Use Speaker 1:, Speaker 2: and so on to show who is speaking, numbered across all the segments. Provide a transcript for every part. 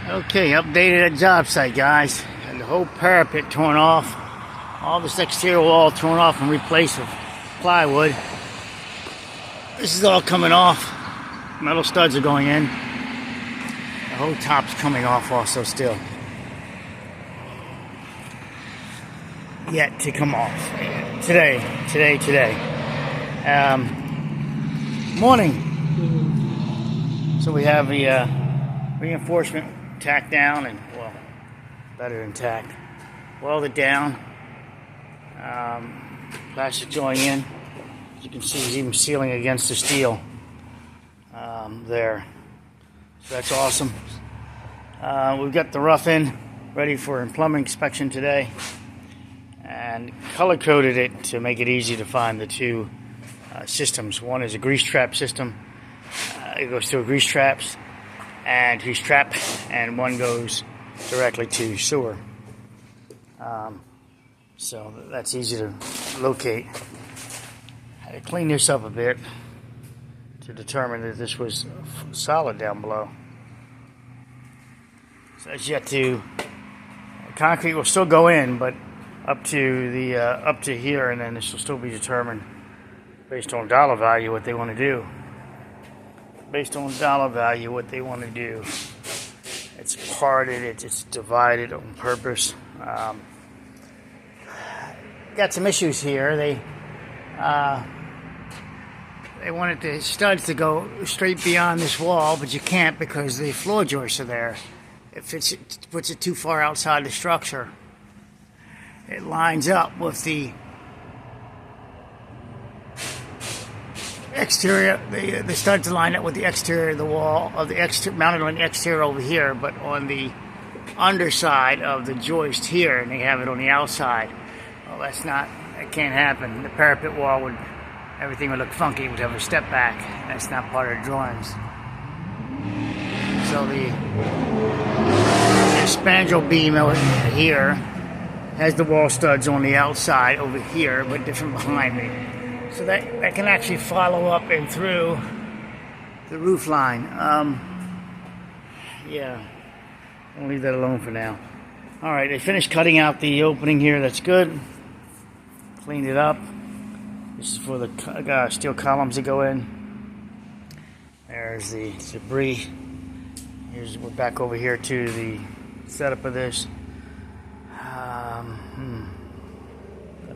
Speaker 1: Okay, updated at job site, guys. And the whole parapet torn off. All this exterior wall torn off and replaced with plywood. This is all coming off. Metal studs are going in. The whole top's coming off also still. Yet to come off. Today. Morning. So we have the reinforcement tacked down and, well, better than tacked. Welded down. Plastic going in. As you can see, it's even sealing against the steel there. So that's awesome. We've got the rough in ready for plumbing inspection today. And color-coded it to make it easy to find the two systems. One is a grease trap system. It goes through grease traps and grease trap, and one goes directly to sewer. So that's easy to locate. I had to clean this up a bit to determine that this was solid down below. So it's yet to, concrete will still go in, but up to here, and then this will still be determined based on dollar value what they want to do. It's parted, it's divided on purpose. Got some issues here. They wanted the studs to go straight beyond this wall, but you can't because the floor joists are there. It puts it too far outside the structure. It lines up with the exterior, the studs line up with the exterior of the wall, mounted on the exterior over here, but on the underside of the joist here, and they have it on the outside. Well, that can't happen. The parapet wall everything would look funky. It would have a step back. That's not part of the drawings. So the spandrel beam over here has the wall studs on the outside over here, but different behind me. So that can actually follow up and through the roof line. Yeah, I'll leave that alone for now. All right, they finished cutting out the opening here. That's good. Cleaned it up. This is for the steel columns that go in. There's the debris. We're back over here to the setup of this. Got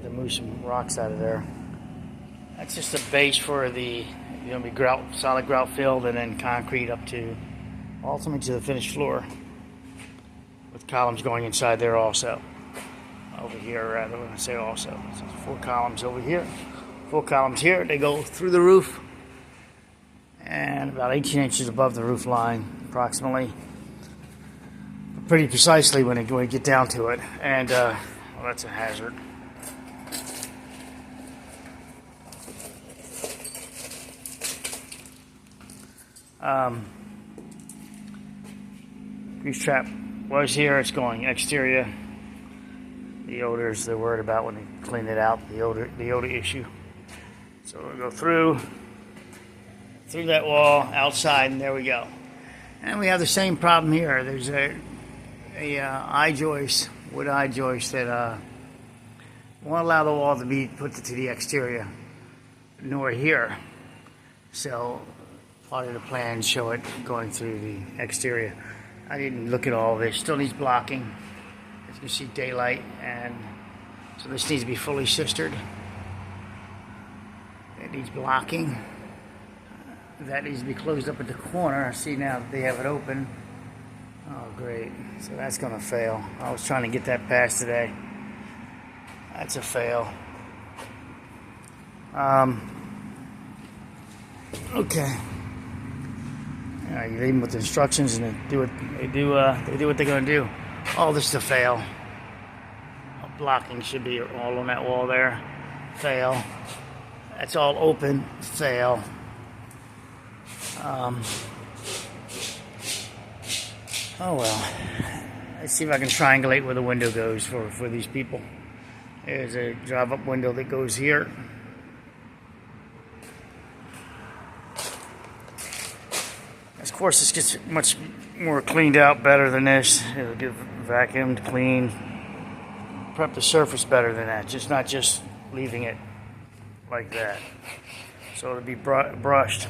Speaker 1: to move some rocks out of there. That's just a base for the, be solid grout filled, and then concrete up to ultimately to the finished floor, with columns going inside there also. Over here, rather, when I say also. So 4 columns over here, 4 columns here. They go through the roof and about 18 inches above the roof line, approximately. Pretty precisely when you get down to it, and well, that's a hazard. Grease trap was here. It's going exterior. The odors they're worried about when they clean it out. The odor issue. So we'll go through that wall, outside, and there we go. And we have the same problem here. There's a wood eye joist that won't allow the wall to be put to the exterior, nor here. So part of the plans show it going through the exterior. I didn't look at all of this. Still needs blocking. As you can see, daylight, and so this needs to be fully sistered. It needs blocking. That needs to be closed up at the corner. I see now that they have it open. Oh, great. So that's going to fail. I was trying to get that passed today. That's a fail. Okay. You leave them with instructions, and they do what they're going to do. Oh, this is a fail. Blocking should be all on that wall there. Fail. That's all open. Fail. Oh well. Let's see if I can triangulate where the window goes for these people. There's a drive-up window that goes here. course, this gets much more cleaned out better than this. It'll get vacuumed, cleaned, prep the surface better than that. Just not just leaving it like that. So it'll be brushed.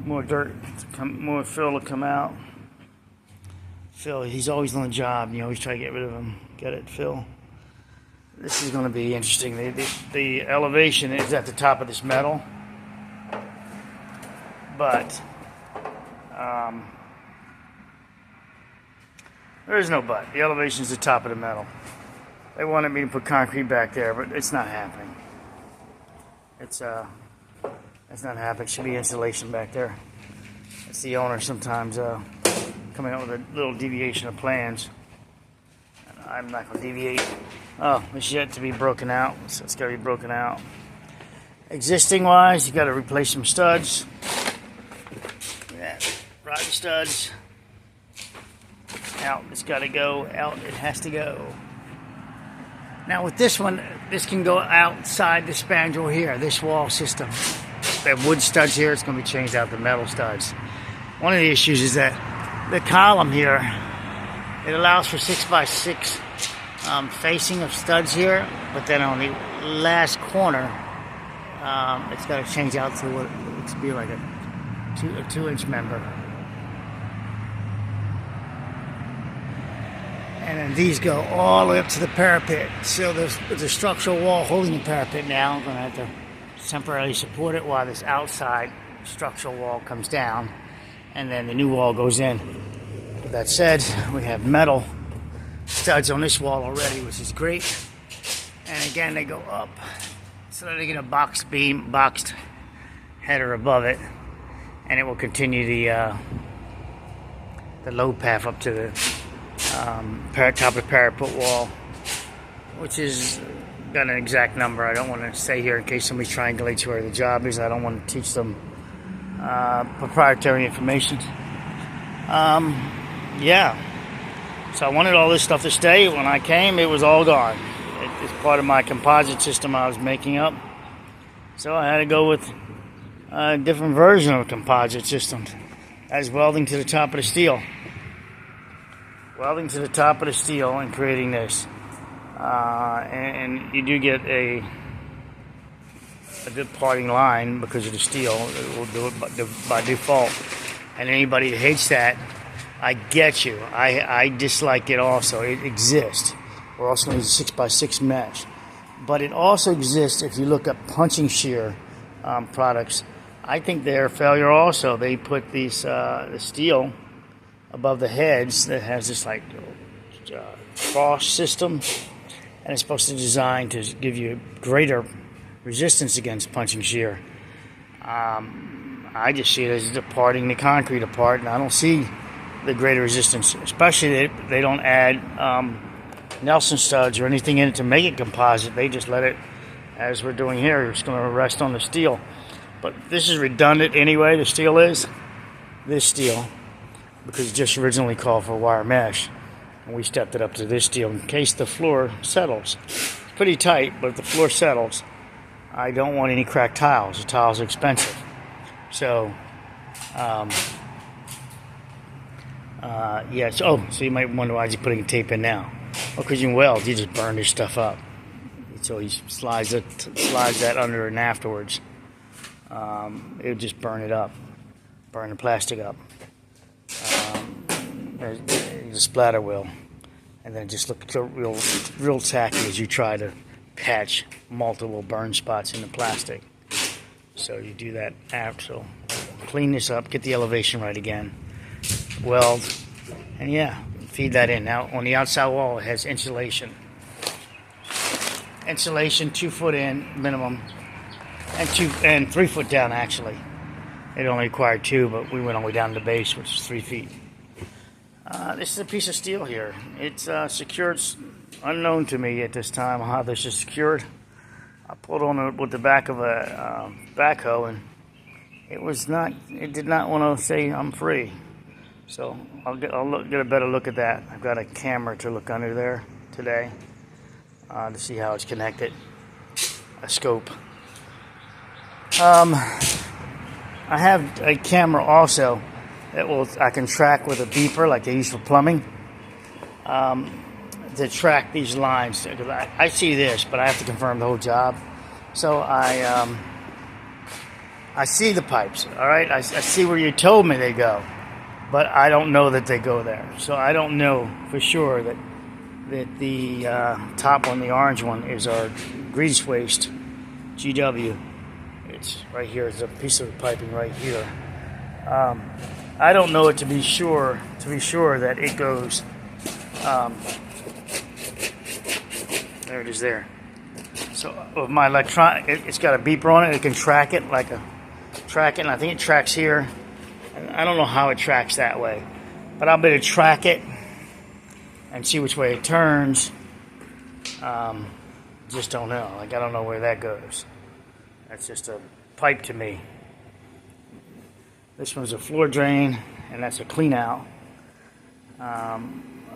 Speaker 1: More dirt, more fill will come out. Phil, he's always on the job. You always try to get rid of him. Get it, Phil? This is going to be interesting. The elevation is at the top of this metal. But there is no but. The elevation is the top of the metal. They wanted me to put concrete back there, but it's not happening. It's not happening. It should be insulation back there. It's the owner sometimes coming up with a little deviation of plans. And I'm not going to deviate. Oh, it's yet to be broken out, so it's got to be broken out. Existing wise, you got to replace some studs. Yeah, rod studs. Out, it's got to go. Out, it has to go. Now with this one, this can go outside the spandrel here, this wall system. The wood studs here, it's going to be changed out to metal studs. One of the issues is that the column here, it allows for 6x6 facing of studs here, but then on the last corner, it's got to change out to what looks to be like a 2-inch member. And then these go all the way up to the parapet. So there's a structural wall holding the parapet now. I'm going to have to temporarily support it while this outside structural wall comes down. And then the new wall goes in. With that said, we have metal studs on this wall already, which is great. And again, they go up so that they get a boxed beam, boxed header above it. And it will continue the load path up to the top of the parapet wall, which is got an exact number. I don't want to say here in case somebody triangulates where the job is. I don't want to teach them proprietary information. Yeah. So I wanted all this stuff to stay. When I came, it was all gone. It's part of my composite system I was making up. So I had to go with a different version of a composite system. As welding to the top of the steel. Welding to the top of the steel and creating this. And you do get a good parting line because of the steel. It will do it by default. And anybody that hates that, I get you. I dislike it also. It exists. We're also going to use 6x6 mesh. But it also exists if you look at punching shear products. I think they're a failure also. They put these the steel above the heads that has this like cross system, and it's supposed to design to give you greater resistance against punching shear. I just see it as departing the concrete apart, and I don't see the greater resistance, especially they don't add Nelson studs or anything in it to make it composite. They just let it, as we're doing here, it's going to rest on the steel. But this is redundant anyway, the steel is. This steel, because it just originally called for wire mesh. And we stepped it up to this steel in case the floor settles. It's pretty tight, but if the floor settles, I don't want any cracked tiles. The tiles are expensive. So, yeah, so you might wonder why is he putting tape in now? Well, because you weld, you just burn this stuff up. So he slides that under and afterwards. It'll just burn it up, burn the plastic up. The splatter will, and then just look real tacky as you try to patch multiple burn spots in the plastic. So you do that after. So clean this up, get the elevation right again, weld, and yeah, feed that in. Now on the outside wall it has insulation. Insulation 2 foot in minimum, and 3 foot down actually. It only required 2, but we went all the way down to the base, which is 3 feet. This is a piece of steel here. It's secured. It's unknown to me at this time how this is secured. I pulled on it with the back of a backhoe, and it did not want to say I'm free. So I'll get a better look at that. I've got a camera to look under there today to see how it's connected. A scope. I have a camera also that I can track with a beeper like they use for plumbing, to track these lines. Because I see this, but I have to confirm the whole job. So I see the pipes. All right, I see where you told me they go, but I don't know that they go there. So I don't know for sure that the top one, the orange one, is our grease waste GW. It's right here. It's a piece of piping right here. I don't know it to be sure that it goes. There it is there. So with my electronic, it's got a beeper on it. It can track it and I think it tracks here. And I don't know how it tracks that way, but I'll be able to track it and see which way it turns. Just don't know. Like, I don't know where that goes. That's just a pipe to me. This one's a floor drain, and that's a clean out.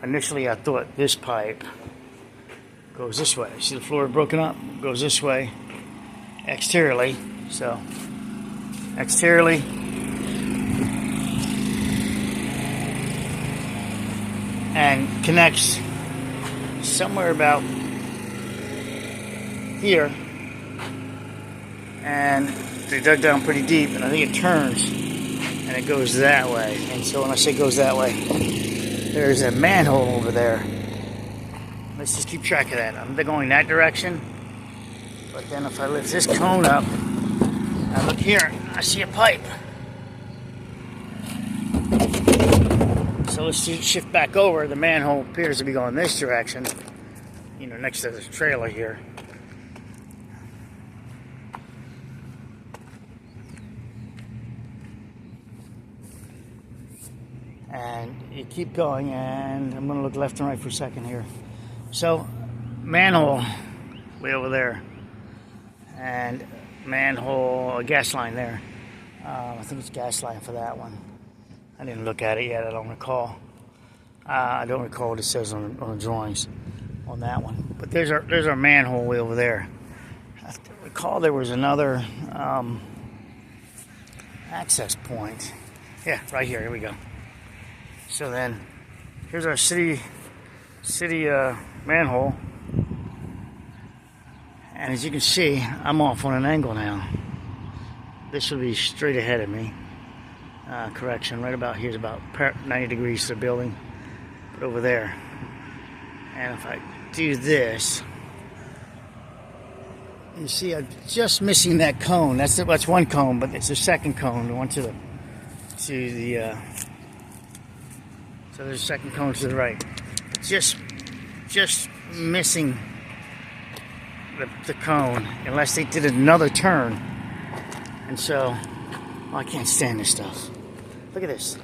Speaker 1: Initially, I thought this pipe goes this way. See the floor broken up? Goes this way exteriorly. So, exteriorly. And connects somewhere about here. And they dug down pretty deep, and I think it turns and it goes that way. And so when I say goes that way, there's a manhole over there. Let's just keep track of that. I'm going that direction, but then if I lift this cone up, I look here, I see a pipe. So let's shift back over. The manhole appears to be going this direction, next to this trailer here. And you keep going, and I'm going to look left and right for a second here. So, manhole way over there, and manhole, a gas line there. I think it's gas line for that one. I didn't look at it yet. I don't recall. I don't recall what it says on the drawings on that one. But there's our manhole way over there. I recall there was another access point. Yeah, right here. Here we go. So then, here's our city manhole, and as you can see, I'm off on an angle now. This will be straight ahead of me. Correction, right about here is about 90 degrees to the building, but over there. And if I do this, you see I'm just missing that cone. That's one cone, but it's the second cone. The one to the so there's a second cone to the right. Just missing the cone, unless they did another turn. And so, I can't stand this stuff. Look at this.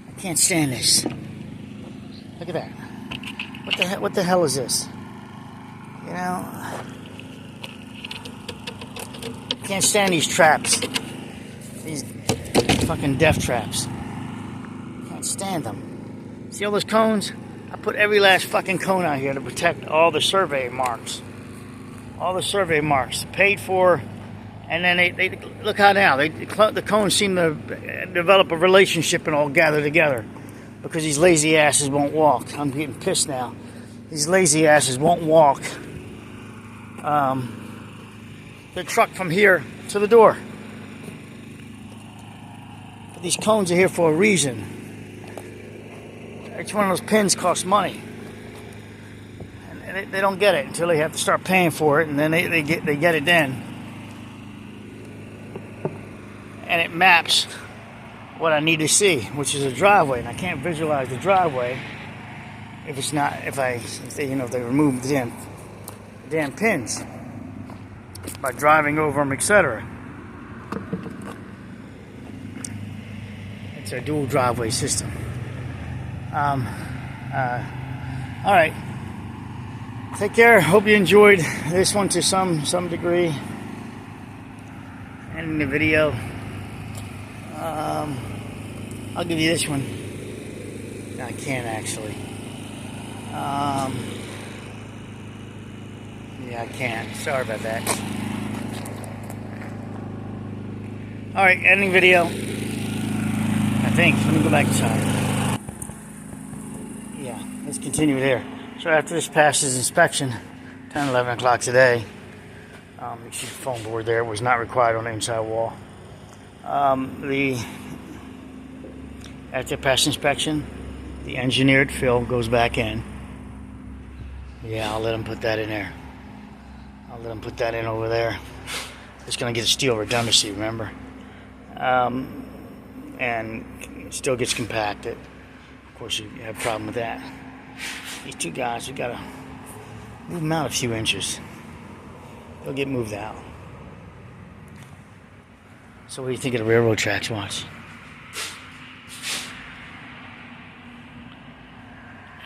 Speaker 1: I can't stand this. Look at that. What the hell is this? Can't stand these traps. These fucking death traps. Can't stand them. See all those cones? I put every last fucking cone out here to protect all the survey marks. All the survey marks. Paid for. And then they look how now. The cones seem to develop a relationship and all gather together. Because these lazy asses won't walk. I'm getting pissed now. These lazy asses won't walk the truck from here to the door. But these cones are here for a reason. Each one of those pins costs money. And they don't get it until they have to start paying for it, and then they get it then. And it maps what I need to see, which is a driveway, and I can't visualize the driveway if they remove the damn pins by driving over them, etc. It's a dual driveway system. All right. Take care. Hope you enjoyed this one to some degree. Ending the video. I'll give you this one. No, I can't actually. Yeah, I can't. Sorry about that. Alright, ending video. I think. Let me go back inside. Yeah, let's continue there. So after this passes inspection, 10, 11 o'clock today, you see the foam board there. It was not required on the inside wall. After pass inspection, the engineered fill goes back in. Yeah, I'll let them put that in there. I'll let them put that in over there. It's going to get a steel redundancy, remember? And it still gets compacted. Of course, you have a problem with that. These two guys, we got to move them out a few inches. They'll get moved out. So what do you think of the railroad tracks? Watch.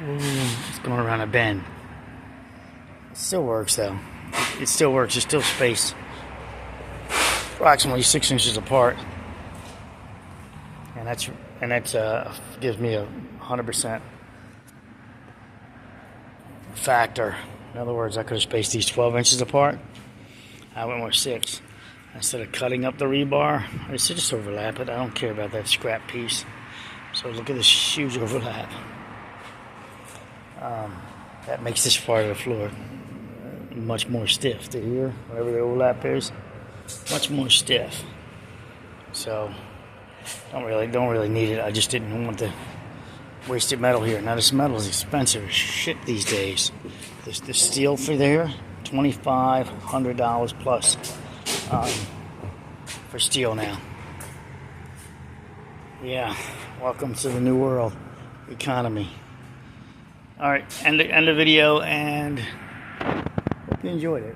Speaker 1: Ooh, it's going around a bend. It still works though. It still works. There's still space. Approximately 6 inches apart. And that's gives me a 100% factor. In other words, I could have spaced these 12 inches apart. I went with 6. Instead of cutting up the rebar, I should just overlap it. I don't care about that scrap piece. So look at this huge overlap. That makes this part of the floor much more stiff. To here, wherever the overlap is, much more stiff. So don't really need it. I just didn't want the wasted metal here. Now this metal is expensive as shit these days. The steel for there, $2,500 plus for steel now. Yeah, welcome to the new world economy. All right, end the video, and hope you enjoyed it.